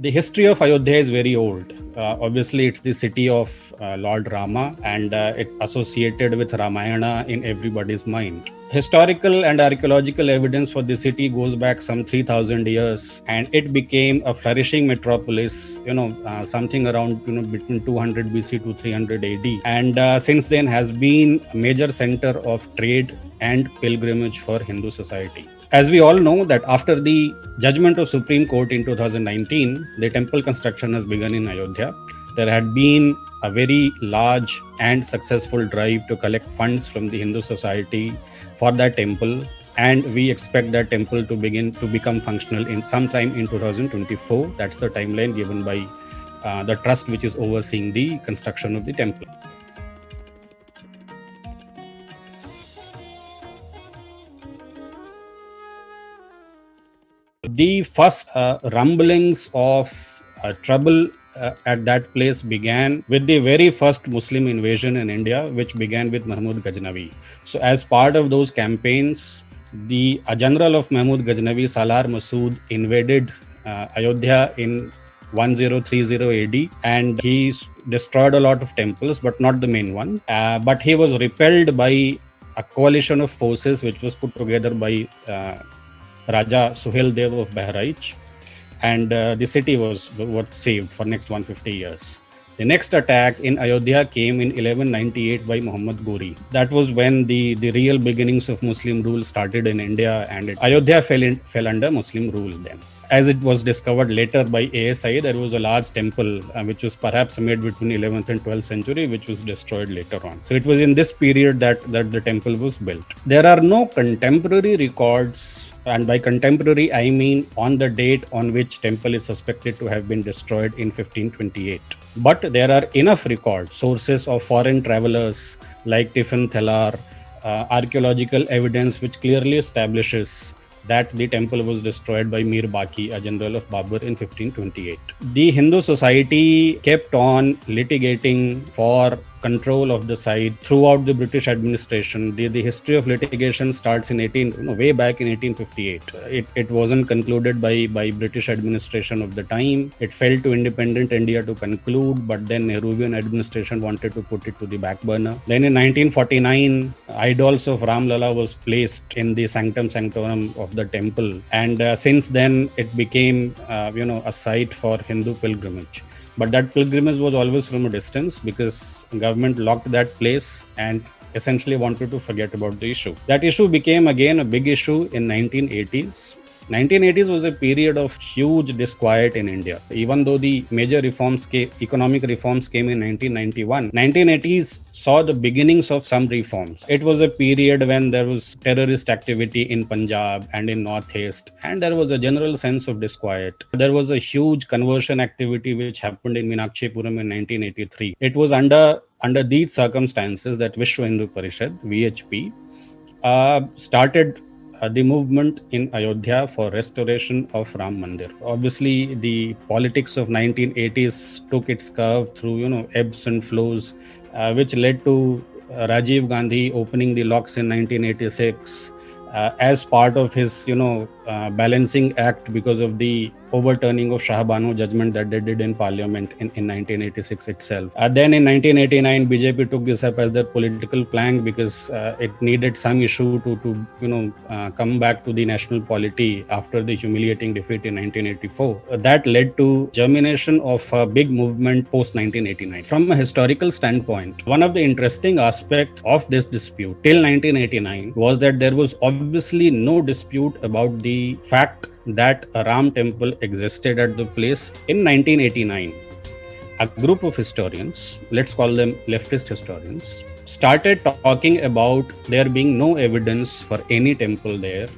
The history of Ayodhya is very old. Obviously, it's the city of Lord Rama, and it's associated with Ramayana in everybody's mind. Historical and archaeological evidence for the city goes back some 3,000 years, and it became a flourishing metropolis, something around, between 200 BC to 300 AD. And since then has been a major center of trade and pilgrimage for Hindu society. As we all know that after the judgment of Supreme Court in 2019, the temple construction has begun in Ayodhya. There had been a very large and successful drive to collect funds from the Hindu society for that temple, and we expect that temple to become functional in sometime in 2024. That's the timeline given by the trust which is overseeing the construction of the temple. The first rumblings of trouble at that place began with the very first Muslim invasion in India, which began with Mahmud Ghaznavi. So as part of those campaigns, a general of Mahmud Ghaznavi, Salar Masood, invaded Ayodhya in 1030 AD, and he destroyed a lot of temples, but not the main one. But he was repelled by a coalition of forces which was put together by Raja Suhail Dev of Bahraich, and the city was saved for next 150 years. The next attack in Ayodhya came in 1198 by Muhammad Ghori. That was when the real beginnings of Muslim rule started in India, and Ayodhya fell under Muslim rule then. As it was discovered later by ASI, there was a large temple which was perhaps made between 11th and 12th century, which was destroyed later on. So it was in this period that the temple was built. There are no contemporary records, and by contemporary I mean on the date on which temple is suspected to have been destroyed in 1528. But there are enough records, sources of foreign travelers like Tiffin Thellar, archaeological evidence which clearly establishes that the temple was destroyed by Mir Baqi, a general of Babur, in 1528. The Hindu society kept on litigating for control of the site throughout the British administration. The history of litigation starts in way back in 1858. It wasn't concluded by British administration of the time. It fell to independent India to conclude, but then Nehruvian administration wanted to put it to the back burner. Then in 1949, idols of Ram Lala was placed in the sanctum sanctorum of the temple, and since then it became a site for Hindu pilgrimage. But that pilgrimage was always from a distance because government locked that place and essentially wanted to forget about the issue. That issue became again a big issue in 1980s. 1980s was a period of huge disquiet in India. Even though the major economic reforms came in 1991, 1980s saw the beginnings of some reforms. It was a period when there was terrorist activity in Punjab and in Northeast, and there was a general sense of disquiet. There was a huge conversion activity which happened in Meenakshi-Puram in 1983. It was under these circumstances that Vishwa Hindu Parishad, VHP, started the movement in Ayodhya for restoration of Ram Mandir. Obviously, the politics of 1980s took its curve through, ebbs and flows, which led to Rajiv Gandhi opening the locks in 1986 as part of his, balancing act because of the overturning of Shah Banu judgment that they did in parliament in 1986 itself. Then in 1989, BJP took this up as their political plank because it needed some issue to come back to the national polity after the humiliating defeat in 1984. That led to germination of a big movement post 1989. From a historical standpoint, one of the interesting aspects of this dispute till 1989 was that there was obviously no dispute about the fact that a Ram temple existed at the place. In 1989, a group of historians, let's call them leftist historians, started talking about there being no evidence for any temple there.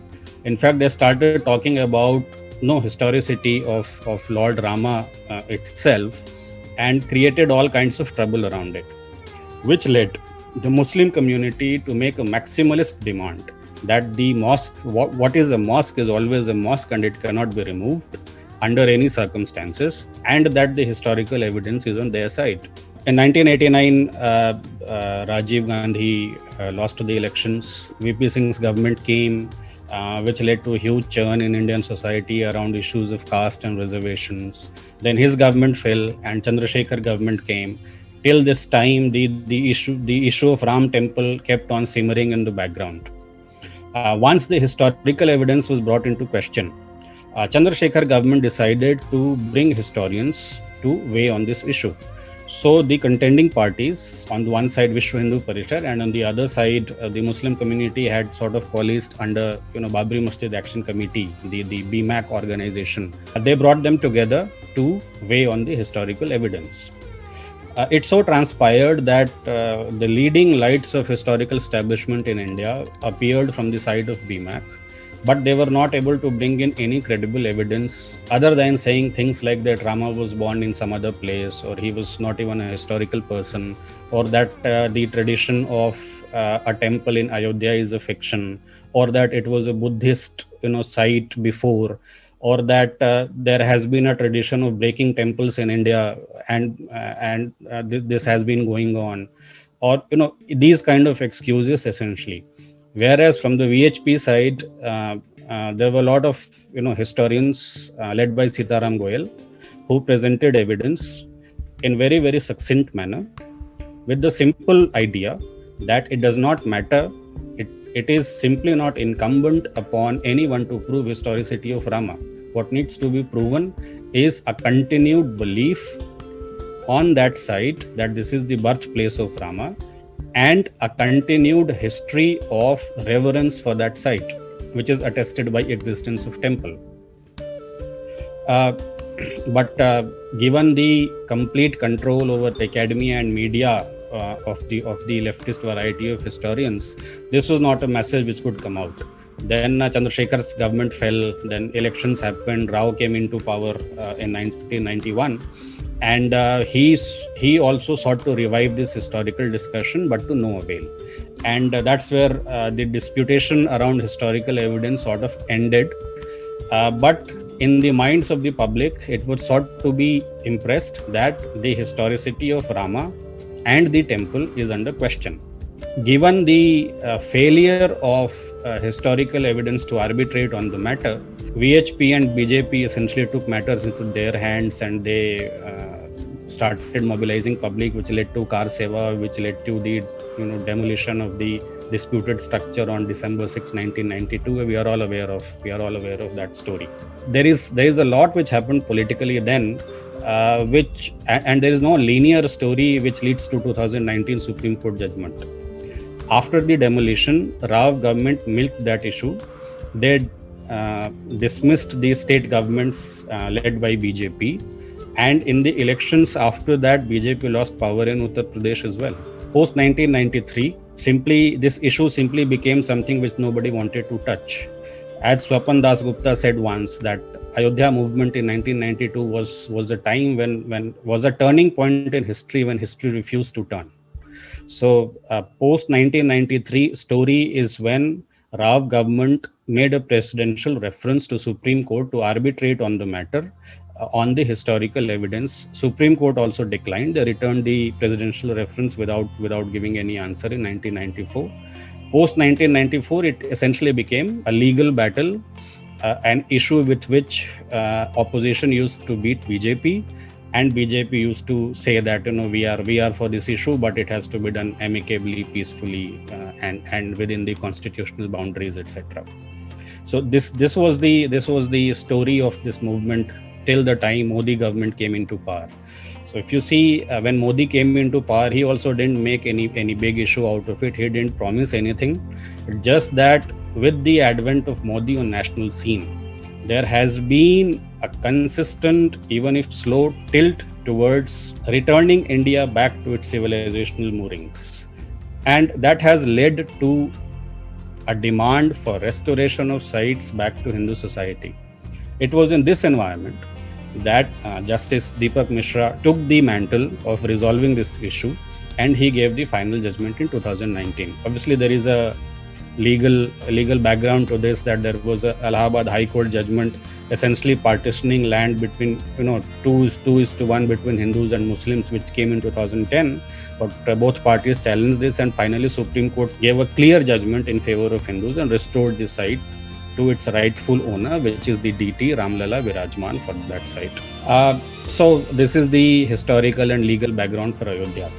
In fact, they started talking about no historicity of Lord Rama itself, and created all kinds of trouble around it, which led the Muslim community to make a maximalist demand that the mosque, what is a mosque is always a mosque and it cannot be removed under any circumstances, and that the historical evidence is on their side. In 1989, Rajiv Gandhi lost the elections. VP Singh's government came. which led to a huge churn in Indian society around issues of caste and reservations. Then his government fell, and Chandrasekhar government came. Till this time, the issue of Ram Temple kept on simmering in the background. Once the historical evidence was brought into question, Chandrasekhar government decided to bring historians to weigh on this issue. So the contending parties, on the one side Vishwa Hindu Parishad, and on the other side the Muslim community had sort of coalesced under Babri Masjid Action Committee, the BMAC organization. They brought them together to weigh on the historical evidence. It so transpired that the leading lights of historical establishment in India appeared from the side of BMAC, but they were not able to bring in any credible evidence other than saying things like that Rama was born in some other place, or he was not even a historical person, or that the tradition of a temple in Ayodhya is a fiction, or that it was a Buddhist site before, or that there has been a tradition of breaking temples in India, and this has been going on, or these kind of excuses essentially. Whereas from the VHP side, there were a lot of historians led by Sitaram Goyal, who presented evidence in very, very succinct manner with the simple idea that it does not matter. It is simply not incumbent upon anyone to prove historicity of Rama. What needs to be proven is a continued belief on that site that this is the birthplace of Rama, and a continued history of reverence for that site, which is attested by existence of temple. But given the complete control over the academia and media of the leftist variety of historians, this was not a message which could come out. Then Chandrasekhar's government fell, then elections happened, Rao came into power in 1991, and he also sought to revive this historical discussion, but to no avail. And that's where the disputation around historical evidence sort of ended. But in the minds of the public, it was sought to be impressed that the historicity of Rama and the temple is under question. Given the failure of historical evidence to arbitrate on the matter, VHP and BJP essentially took matters into their hands, and they started mobilizing public, which led to Kar Seva, which led to the demolition of the disputed structure on December 6, 1992. We are all aware of that story. There is a lot which happened politically then, and there is no linear story which leads to 2019 Supreme Court judgment. After the demolition, Rao government milked that issue. They dismissed the state governments led by BJP, and in the elections after that, BJP lost power in Uttar Pradesh as well. Post 1993, this issue simply became something which nobody wanted to touch. As Swapan Das Gupta said once, that Ayodhya movement in 1992 was a time when was a turning point in history, when history refused to turn. So post 1993 story is when Rao government made a presidential reference to Supreme Court to arbitrate on the matter on the historical evidence. Supreme Court also declined. They returned the presidential reference without giving any answer in 1994. Post 1994, it essentially became a legal battle, an issue with which opposition used to beat BJP. And BJP used to say that we are for this issue, but it has to be done amicably, peacefully, and within the constitutional boundaries, etc. So this was the story of this movement till the time Modi government came into power. So if you see, when Modi came into power, he also didn't make any big issue out of it. He didn't promise anything. Just that with the advent of Modi on national scene, there has been a consistent, even if slow, tilt towards returning India back to its civilizational moorings. And that has led to a demand for restoration of sites back to Hindu society. It was in this environment that Justice Deepak Mishra took the mantle of resolving this issue, and he gave the final judgment in 2019. Obviously, there is a legal background to this, that there was a Allahabad High Court judgment essentially partitioning land between 2:1 between Hindus and Muslims, which came in 2010, but both parties challenged this, and finally Supreme Court gave a clear judgment in favor of Hindus and restored the site to its rightful owner, which is the deity Ramlala Virajman for that site. So this is the historical and legal background for Ayodhya.